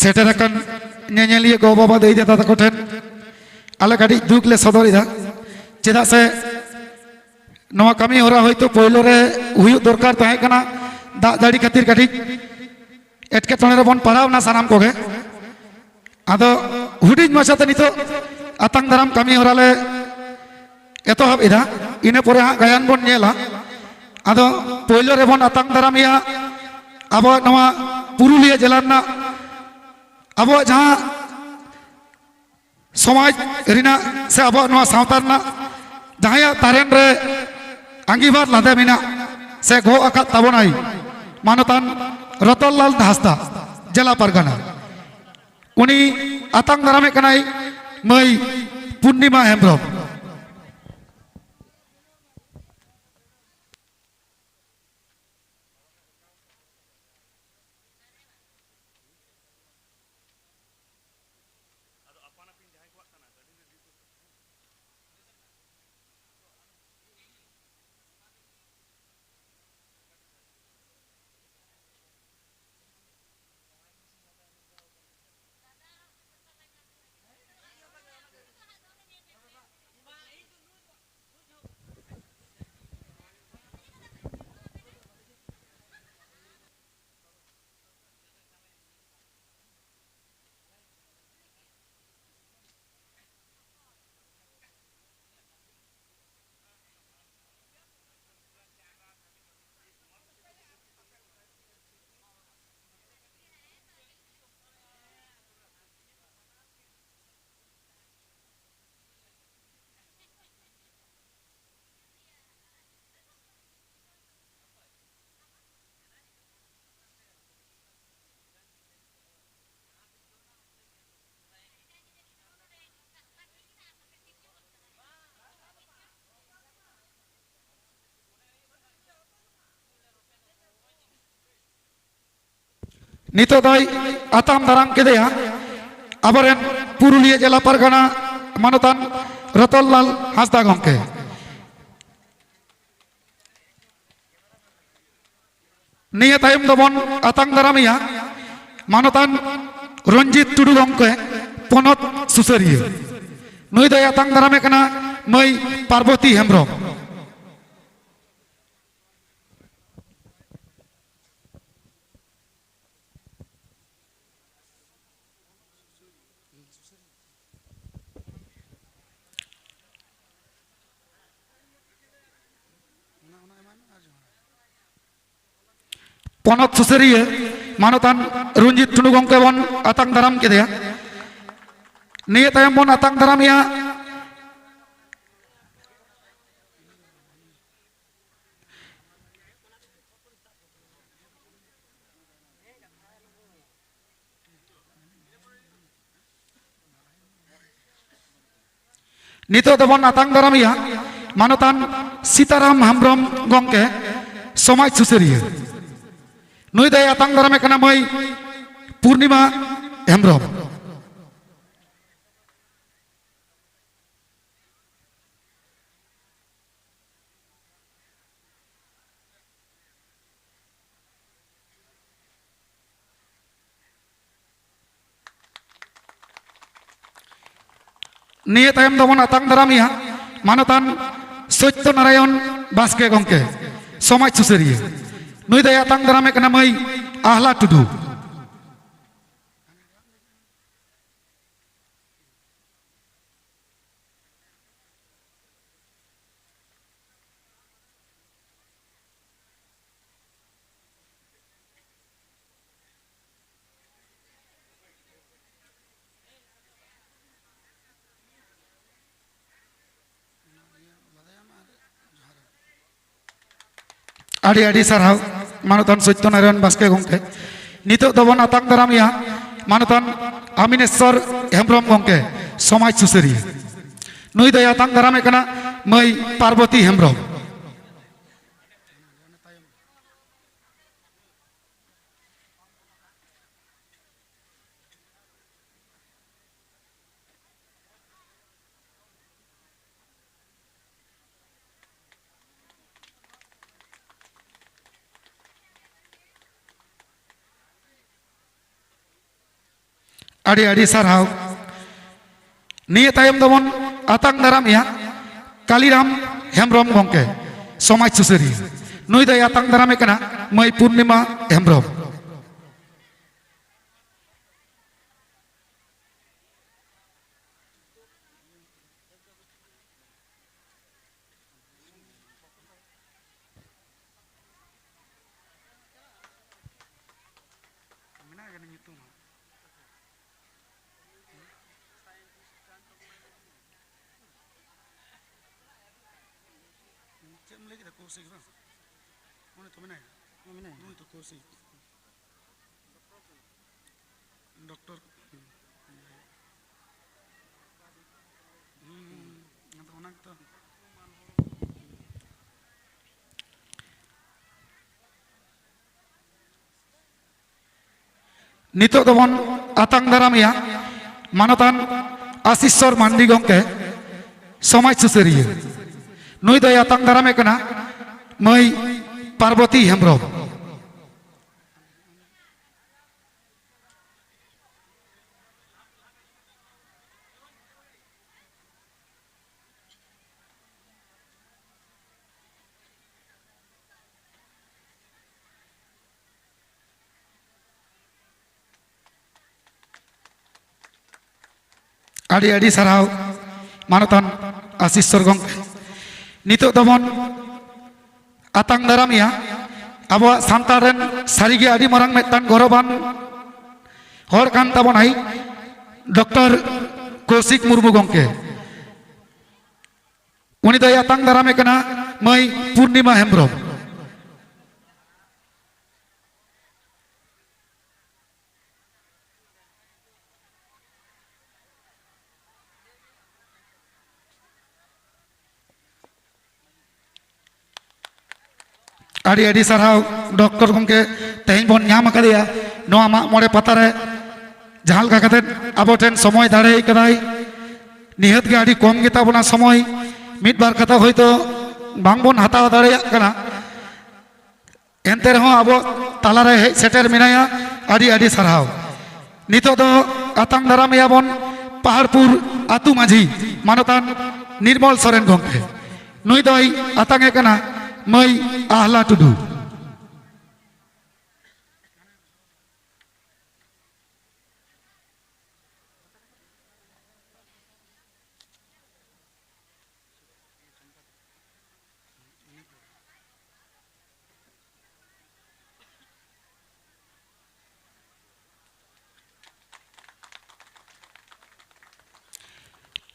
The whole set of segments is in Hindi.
सेटरकन नेनेलिए गो बाबा दे देता था कोठन आले गाड़ी दुख ले सदरिदा चेदा से नवा कमी हो रहा हो तो पहले रे हुई दरकार तहे कना दा दाड़ी खातिर गाड़ी एटके तोने रे बन पढ़ाव ना सानाम कोगे आदो हुडिज माछाते नितो आतंग दाराम कमी हो रहा ले एतोहब इदा इने परे हा गायन बन नेला आदो पहले रे बन आतंग दाराम या अब नवा पुरुलिया जिला ना अब जहाँ समाज रिना से अब नवा सावतार ना जहाँ तारेन रे आंगीबार लादे मिना से गो अका तबनाई मानतान रतनलाल हांसदा जिला परगना उनी आतंग दारामे कनाई मई पूर्णिमा हेम्ब्रम नितो दाई आताम दाराम के दिया अबरेन पुरुलिया जिला परगना मानतान रतनलाल हांसदा गंके निया तायम दबन आतांग दारामिया मानतान रंजित टुडू गंके पनत सुसरिया नुई दाई आतांग दारामे कना मई पार्वती हेम्ब्रम पनत सुसरिया मानतान रंजित टुडू गंके बन आतांग दाराम के दिया निया तायम बन आतांग दारामिया नितो दबन आतांग दारामिया मानतान सीताराम हेम्ब्रम गंके समाज सुसरिया नुई दाई आतांग दारामे कना मई पूर्णिमा हेम्ब्रम निये तायम दबन आतांग दारामिया मानतान सत्यनारायण बास्के गंके समाज सुसरिया नुई दाई आतांग दारामे कना मई आहला टुडू आड़ी आड़ी साराव मानतान सत्यनारायण बास्के गंके नितो दबन आतांग दारामिया मानतान आमिनेश्वर हेम्ब्रम गंके समाज सुसरिया नुई दाई आतांग दारामे कना मई पार्वती हेम्ब्रम ᱟᱹᱰᱤ ᱟᱹᱰᱤ ᱥᱟᱨᱦᱟᱣ ᱱᱤᱭᱟᱹ ᱛᱟᱭᱚᱢ ᱫᱚᱵᱚᱱ ᱟᱛᱟᱝ ᱫᱟᱨᱟᱢᱮᱭᱟ ᱠᱟᱞᱤᱨᱟᱢ ᱦᱮᱢᱵᱨᱚᱢ ᱜᱚᱢᱠᱮ ᱥᱚᱢᱟᱡᱽ ᱥᱩᱥᱟᱹᱨᱤᱭᱟᱹ ᱱᱩᱭ ᱫᱚᱭ ᱟᱛᱟᱝ ᱫᱟᱨᱟᱢᱮ ᱠᱟᱱᱟ ᱢᱟᱹᱭ ᱯᱩᱨᱱᱤᱢᱟ ᱦᱮᱢᱵᱨᱚᱢ डॉक्टर नितो दबन आतांग दारामिया मानतान आशीश्वर मांडी गंके समाज सुसारिया नुई दो आतांग दारामे कना मई पार्वती हेम्ब्रम आड़ी आड़ी साराव मानतान आशीश्वर गंके नितो दबन आतांग दारामिया अब सान्तारेन सारिगे आड़ी मरांग मेटान गौरवान हर कान ताबनाई डॉक्टर कौशिक मुर्मू गंके उनी दो आतांग दारामे कना मई पूर्णिमा हेम्ब्रम आड़ी आड़ी साराव डॉक्टर गंके तेज बन नाम अकादेया नोआ माग मोड़े पतारे जहाँ लेका कते आबो ठेन समय दाड़े कदाई निहत गे आड़ी कम गेता बना समय मिद बार कथा होयतो बांग बन हताव दाड़ेया कना एनते रहो आबो तालारे हेज सेटेर मेनाया आड़ी आड़ी साराव नितो दो आतांग दारामेया बन पहाड़पुर आतु माझी मानतान निर्मल सोरेन गंके नुई दोई आतांगे कना मई आहला टुडू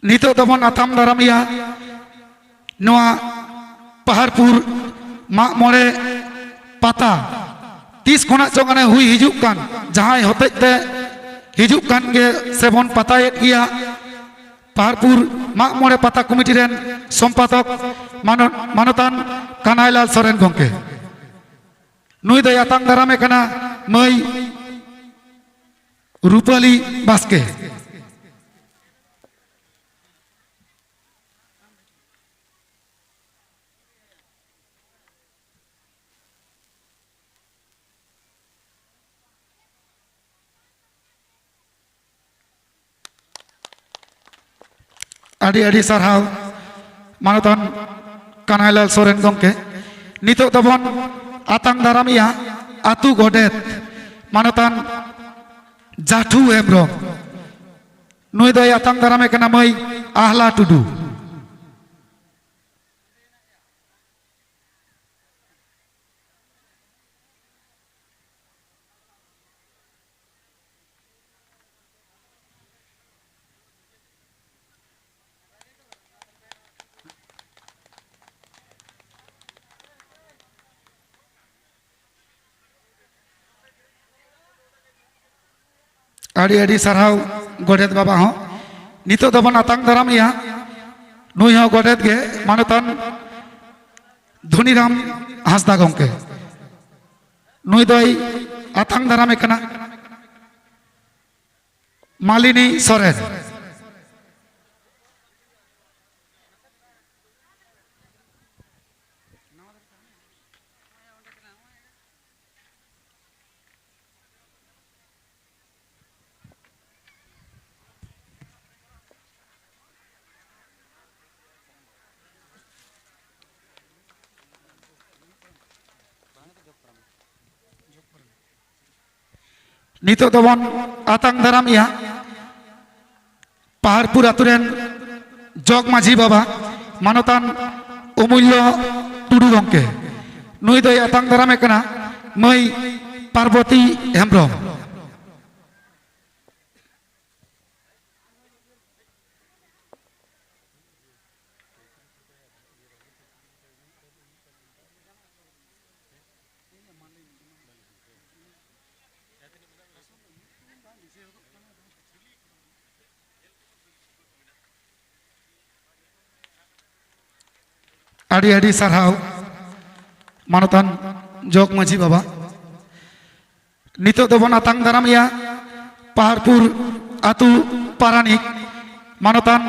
नितो दबन आताम दारामिया नोआ पहाड़पुर माग मोड़े पाता तीस खुना चोंगाने हुई हिजुक कान जहां होतेते हिजुक कान गे सेबन पतायेत गिया पहाड़पुर माग मोड़े पाता कमिटी रेन सम्पादक मानतान कानाईलाल सोरेन गंके नुई दो आतांग दारामे कना मई रूपाली बास्के आड़ी आड़ी साराव मानतान कानाईलाल सोरेन गंके नितो दबन आतांग दारामिया आतु गोडेत मानतान जाठू हेम्ब्रम नुई दो आतांग दारामे कना मई आहला टुडू आड़ी आड़ी साराव गोडेत बाबा हो नितो दबन आतांग दारामिया नुई हो गोडेत गे मानतान धुनीराम हांसदा गंके नुई दोई आतांग दारामे कना मालिनी सोरेन नितो दबन आतांग दारामिया पहाड़पुर आतुरेन जग माझी बाबा मानतान अमूल्य टुडू गंके नुई दो आतांग दारामे कना मई पार्वती हेम्ब्रम आड़ी आड़ी सारहाव मानतान जग माझी बाबा नितो दबन आतांग दारामिया पहाड़पुर आतु पारानिक मानतान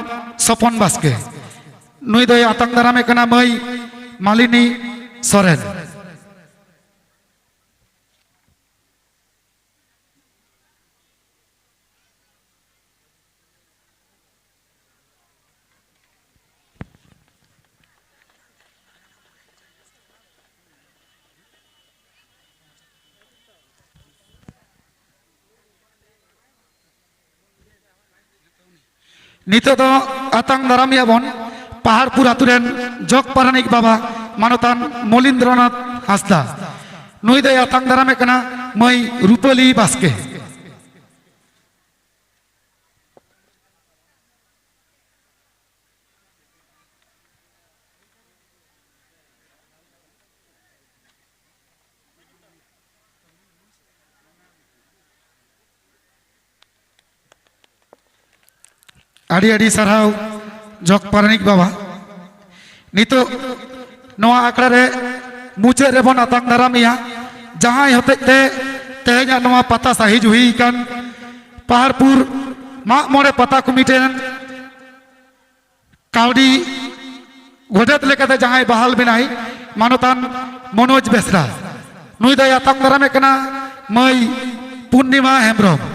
सपन बास्के नुई दो आतांग दारामे कना मई मालिनी सोरेन नितो दो आतांग दारामिया बन पहाड़पुर आतुरेन जग पारानिक बाबा मानतान मलिंद्रनाथ हांसदा नुई दो आतांग दारामे कना मई रूपली बास्के आड़ी आड़ी सारहाव जग पारानिक बाबा नितो नवा आखड़ा रे मुचे रे बन आतांग दारामिया जहां होते तेहना नवा पता साहिज हुई कान पहाड़पुर माग मोड़े पता कमिटेन कावड़ी गोडेत लेकाते जहां बहाल बिनाई मानतान मनोज बेसरा नुई दो आतांग दारामे कना मई पूर्णिमा हेम्ब्रम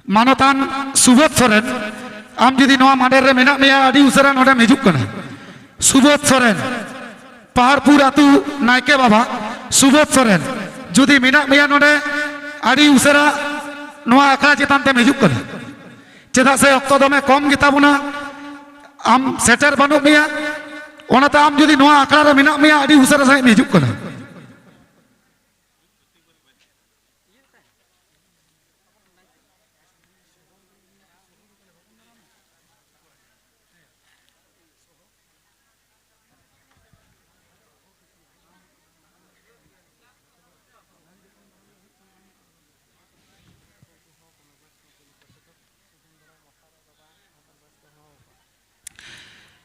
मानतान सुबोध सोरेन आम जुदी नवा माडर रे मेना मेया आदि उसरा नोडे हिजुक कना सुबोध सोरेन पहाड़पुर आतु नायके बाबा सुबोध सोरेन जुदी मेना मेया नोडे आदि उसरा नवा आखड़ा चेतान ते हिजुक कना चेदा से अक्तो दमे कम गिताबुना आम सेटर बानु मेया ओनाते आम जुदी नवा आखड़ा रे मेना मेया आदि उसरा से हिजुक कना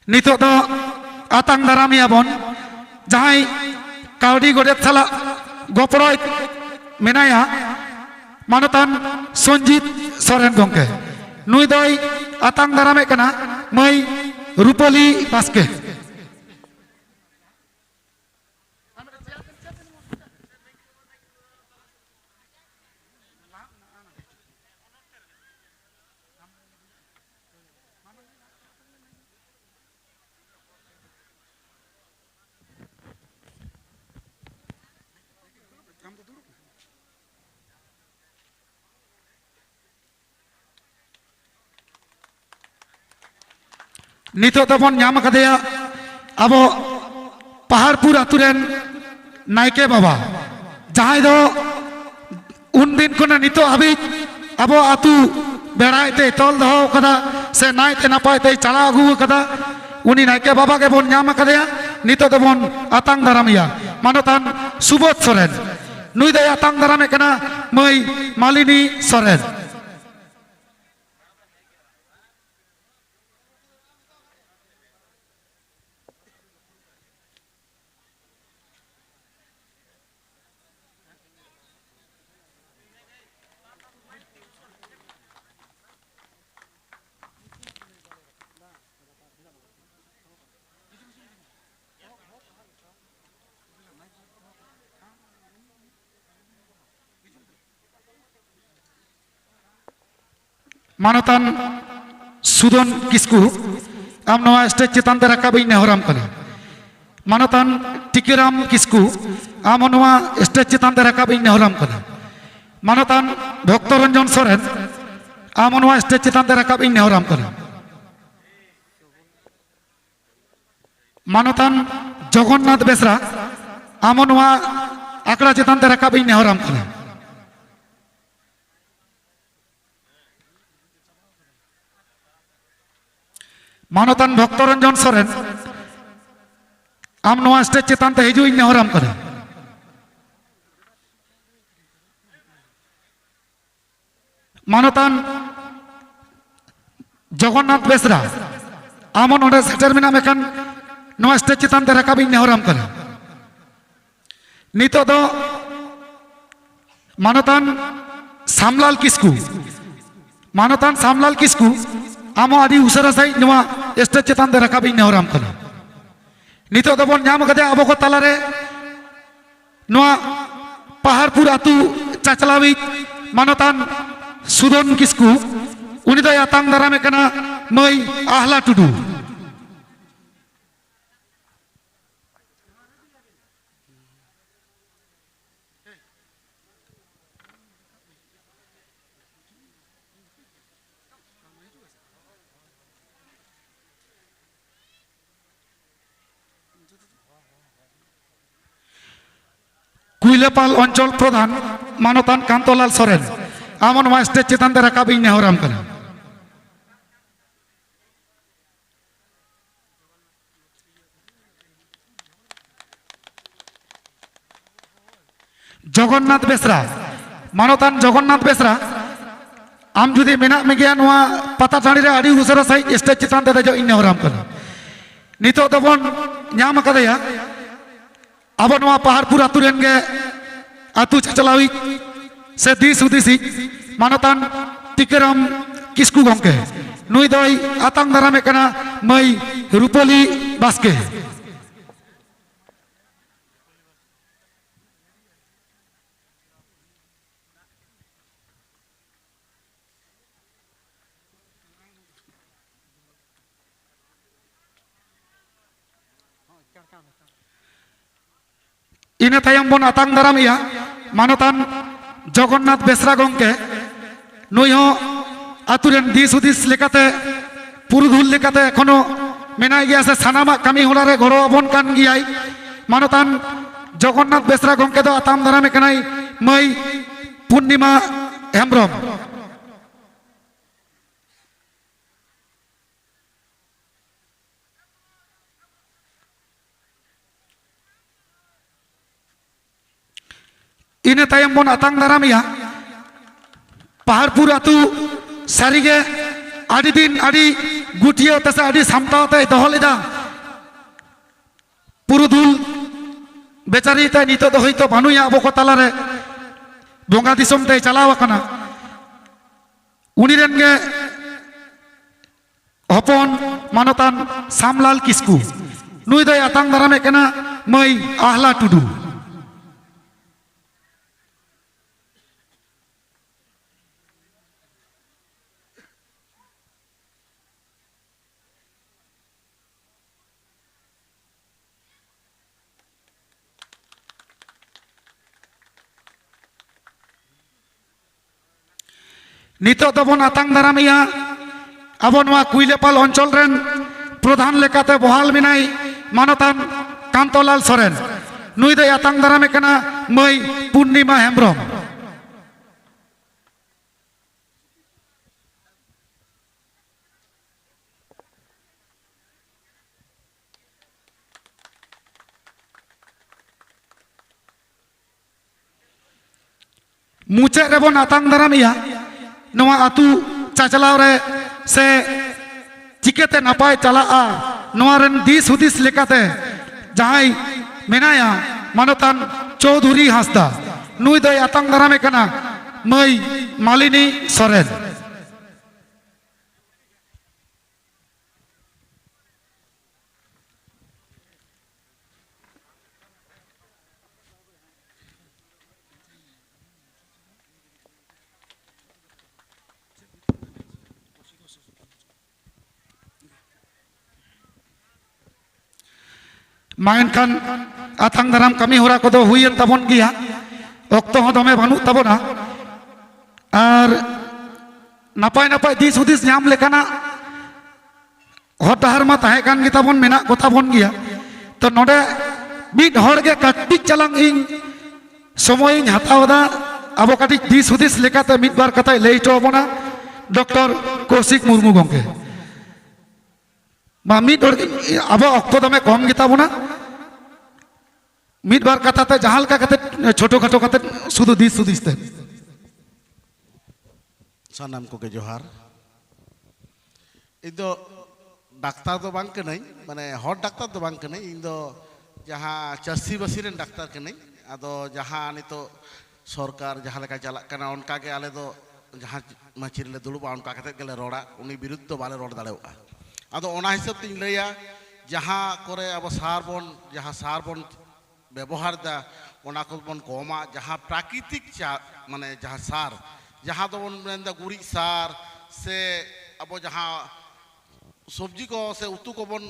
नितो दो आतांग दारामिया बन जहां कावड़ी गोडेत साला गोपड़ोय मेनाया मानतान संजीत सोरेन गंके नुई दोय आतांग दारामे कना मई रूपली बास्के नितो दबन नाम कदेया अब पहाड़पुर आतुरेन नायके बाबा जहां दो उन दिन को नितो हाबी अब आतु बेड़ाते तल दो कदा से नायते नापायते चला अगू कदा उनी नायके बाबा के बन नाम कदेया नितो दबन आतांग दारामिया मानतान सुबोध सोरेन नुई दे आतांग दारामे कना मई मालिनी सोरेन मानतान सुदन किस्कू आम नवा स्टेज चेतान ते राकाबी नेहराम कना मानतान टिकेराम किस्कू आम नवा स्टेज चेतान ते राकाबी नेहराम कना मानतान भक्तरंजन सोरेन आम नवा स्टेज चेतान ते राकाबी नेहराम कना मानतान जगन्नाथ बेसरा आम नवा आकड़ा चेतान ते राकाबी नेहराम कना मानतान भक्तरंजन सोरेन आम नवा स्टेज चेतान ते हिजू नेहराम कना मानतान जगन्नाथ बेसरा आम नोडे सेटर मेना मेकान नवा स्टेज चेतान ते राकाबी नेहराम कना नितो दो मानतान सामलाल किस्कू मानतान सामलाल किस्कू आम आदि उसरा सही नवा स्टेज चेतान ते राकाबी नेहराम कना नितो दो बन नाम कदे आबो को तालारे नवा पहाड़पुर आतु चाचलावी मानतान सुदन किस्कू उनी दो यातांग दारामे कना मई आहला टुडू कुइलेपाल अंचल प्रधान मानतान कांतलाल सोरेन आम नवा स्टेज चेतान ते राकाबी नेहराम कना जगन्नाथ बेसरा मानतान जगन्नाथ बेसरा आम जुदी मेना मेगिया नवा पता टाणी रे आड़ी उसरा सही स्टेज चेतान ते देजो नेहराम कना नितो दबन नाम कदया अब नवा पहाड़पुर आतु रेन गे आतु चचलावी से दिस हुदिसी मानतान टिकेराम किस्कू गंके नुई दई आतांग दारामे कना मई रूपली बास्के इने तायम बन आतांग दारामिया मानतान जगन्नाथ बेसरा गंके नुई हो आतुरेन दिस हुदिस लेकाते पुरुधुल लेकाते एखोनो मेनाय गिया से सानामा कामी होलारे गड़ो अबन कान गियाई मानतान जगन्नाथ बेसरा गंके दो आताम दारामे कनाई मई पूर्णिमा हेम्ब्रम इने तायम बन आतांग दारामिया पहाड़पुर आतु सारिगे आदि दिन आदि गुटियो तसा आदि सामतावते दहलेदा पुरुधुल बेचारी ते नितो दो हयतो बानुया आबो को तालारे बोंगा दिसम ते चलाव कना उनी रेन गे हपन मानतान सामलाल किस्कू नुई दो आतांग दारामे कना मई आहला टुडू नितो दबन आतांग दारामिया अब नवा कुइलेपाल अंचल रेन प्रधान लेकाते बहाल मिनाई मानतान कांतलाल सोरेन नुई दो आतांग दारामे कना मई पूर्णिमा हेम्ब्रम मुचे रेबन आतांग दारामिया नवा आतु चाचलाव रे से चिकेते नपाय चला नवा रेन दिस हुदिस लेकाते जहाई मेनाया मानतान चौधुरी हांसदा नुई दो आतांग दारामे कना मई मालिनी सोरेन मा एनखान आथांग दाराम कमी हरा को हुयेन ताबन गिया अक्तो हो दमे बानु ताबना और नापाय नापाय दिस हुदिस नाम लेकाना हर डाहर मा ताहे कान गिताबन मेना को ताबन गिया तो नोडे मिड हड़गे काटी चलांग इन समय इन हतावदा अब काटी दिस हुदिस लेकाते मिड बार कथाय लई टोबना डॉक्टर कौशिक मुर्मू गंके मा मिड हड़ अब अक्तो दमे कम गिताबना मिड बार कथाते जहां लका कते छोटो खाटो कते शुधु दिस हुदिस ते सानाम को के जोहार इन दो डाक्तार तो बांग के नहीं माने हॉट डाक्तार तो बांग के नहीं इन दो जहाँ चर्सी बसीरेन डाक्तार के नहीं आदो जहाँ नहीं तो सरकार जहाँ लेका चला करना उनका के आले दो जहाँ मचिर ले दुलुबा उनका कहते के ले रोड़ा उन्हीं विरुद्ध तो बाले रोड दाले हुआ आदो ओना हिसाब तीन लिया जहाँ करे अब सारबन जहाँ सारबन व्यवहार दा ओना को बन कोमा जहाँ प्राकृतिक माने जहाँ सार जहाँ तो बन मेंदा गुरी सार से अब जहाँ सब्जी को से उतु को बन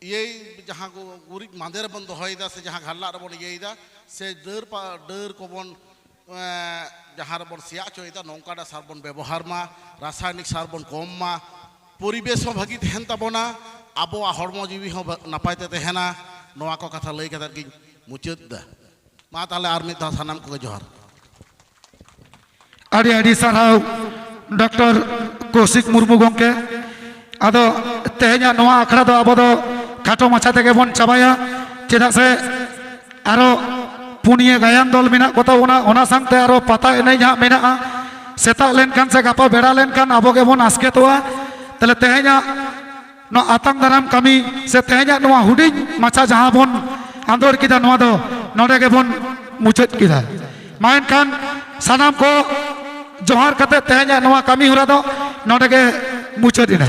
ये जहाँ को गुरी मांदेर बन दोहईदा से जहाँ घरला बन ये से डर को बन जहाँ बन सिया चोईदा नौकाटा सार बन व्यवहार मा रासायनिक सार बन कम मा परिवेश में भागी तहन ताबना अब हड़मो जीवी हो नपायते तहना नोआ को कथा लई कता कि मुचाद दा मा ताले आर मिद धा सानाम को जोहार आड़ी आड़ी साराव डॉक्टर कौशिक मुर्मू गंके आदो तेहना नोआ आखड़ा दो अब दो खाटो माछा तेगे बन चाबाया चेदा से आरो पुनिये गायन दल मेना कोता ओना संगते आरो पता एने जहाँ मेना सेता लेनखान से गापा बेड़ा लेनखान आबो गे बन आसकेतोआ तले तेहना नो आतंक दाराम कमी से तेहना नोआ हुडिंग माछा जहाँ बन आंदोर किदा नोआ दो नोडे गे बन मुचाद किदा मा एनखान सानाम को जोहार कते तेहना नोआ कमी हुरा दो नोडे गे मुचाद इना।